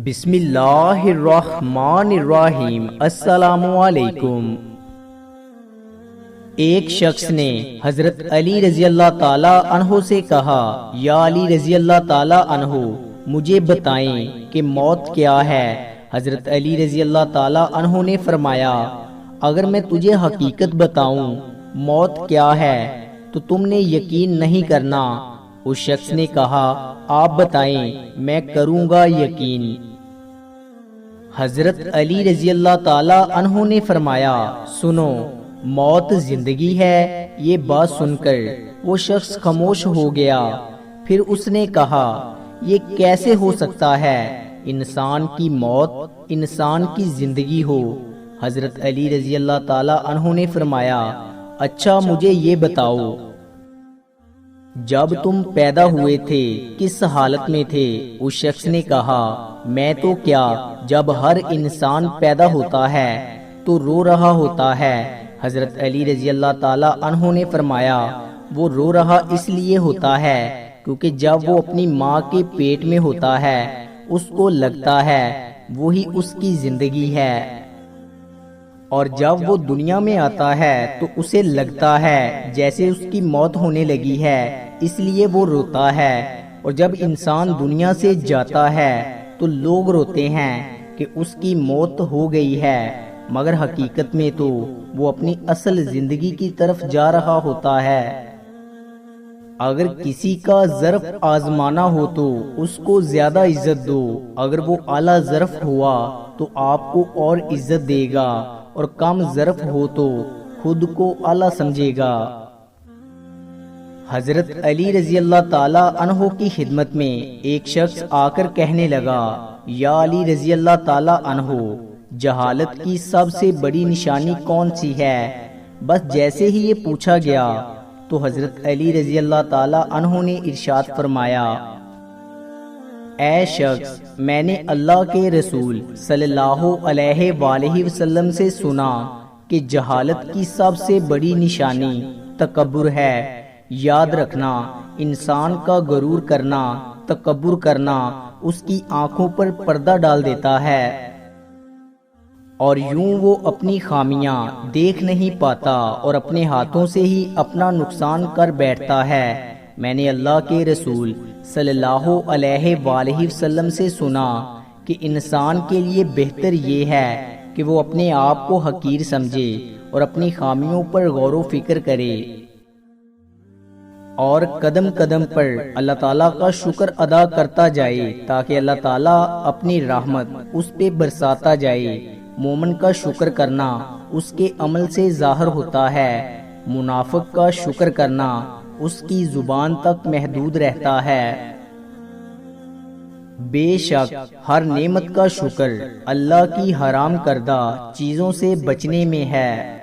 بسم اللہ الرحمن الرحیم۔ السلام علیکم۔ ایک شخص نے حضرت علی رضی اللہ تعالی عنہ سے کہا، یا علی رضی اللہ تعالی عنہ، مجھے بتائیں کہ موت کیا ہے؟ حضرت علی رضی اللہ تعالی عنہ نے فرمایا، اگر میں تجھے حقیقت بتاؤں موت کیا ہے تو تم نے یقین نہیں کرنا۔ اس شخص نے کہا، آپ بتائیں، میں کروں گا یقین۔ حضرت علی رضی اللہ تعالی عنہ نے فرمایا، سنو، موت زندگی ہے۔ یہ بات سن کر وہ شخص خاموش ہو گیا۔ پھر اس نے کہا، یہ کیسے ہو سکتا ہے انسان کی موت انسان کی زندگی ہو؟ حضرت علی رضی اللہ تعالی عنہ نے فرمایا، اچھا مجھے یہ بتاؤ، جب تم پیدا ہوئے تھے کس حالت میں تھے؟ اس شخص نے کہا، میں تو کیا، جب ہر انسان پیدا ہوتا ہے تو رو رہا ہوتا ہے۔ حضرت علی رضی اللہ تعالی عنہ نے فرمایا، وہ رو رہا اس لیے ہوتا ہے کیونکہ جب وہ اپنی ماں کے پیٹ میں ہوتا ہے اس کو لگتا ہے وہی اس کی زندگی ہے، اور جب وہ دنیا میں آتا ہے تو اسے لگتا ہے جیسے اس کی موت ہونے لگی ہے، اس لیے وہ روتا ہے۔ اور جب انسان دنیا سے جاتا ہے تو لوگ روتے ہیں کہ اس کی موت ہو گئی ہے، مگر حقیقت میں تو وہ اپنی اصل زندگی کی طرف جا رہا ہوتا ہے۔ اگر کسی کا ظرف آزمانا ہو تو اس کو زیادہ عزت دو، اگر وہ اعلیٰ ظرف ہوا تو آپ کو اور عزت دے گا، اور کم ظرف ہو تو خود کو اعلیٰ سمجھے گا۔ حضرت علی رضی اللہ تعالی عنہ کی خدمت میں ایک شخص آ کر کہنے لگا، یا علی رضی اللہ تعالی عنہ، جہالت کی سب سے بڑی نشانی کون سی ہے؟ بس جیسے ہی یہ پوچھا گیا تو حضرت علی رضی اللہ تعالی عنہ نے ارشاد فرمایا، اے شخص، میں نے اللہ کے رسول صلی اللہ علیہ وآلہ وسلم سے سنا کہ جہالت کی سب سے بڑی نشانی تکبر ہے۔ یاد رکھنا، انسان کا غرور کرنا، تکبر کرنا اس کی آنکھوں پر پردہ ڈال دیتا ہے، اور یوں وہ اپنی خامیاں دیکھ نہیں پاتا اور اپنے ہاتھوں سے ہی اپنا نقصان کر بیٹھتا ہے۔ میں نے اللہ کے رسول صلی اللہ علیہ وآلہ وسلم سے سنا کہ انسان کے لیے بہتر یہ ہے کہ وہ اپنے آپ کو حقیر سمجھے اور اپنی خامیوں پر غور و فکر کرے، اور قدم قدم پر اللہ تعالیٰ کا شکر ادا کرتا جائے تاکہ اللہ تعالیٰ اپنی رحمت اس پہ برساتا جائے۔ مومن کا شکر کرنا اس کے عمل سے ظاہر ہوتا ہے، منافق کا شکر کرنا اس کی زبان تک محدود رہتا ہے۔ بے شک ہر نعمت کا شکر اللہ کی حرام کردہ چیزوں سے بچنے میں ہے۔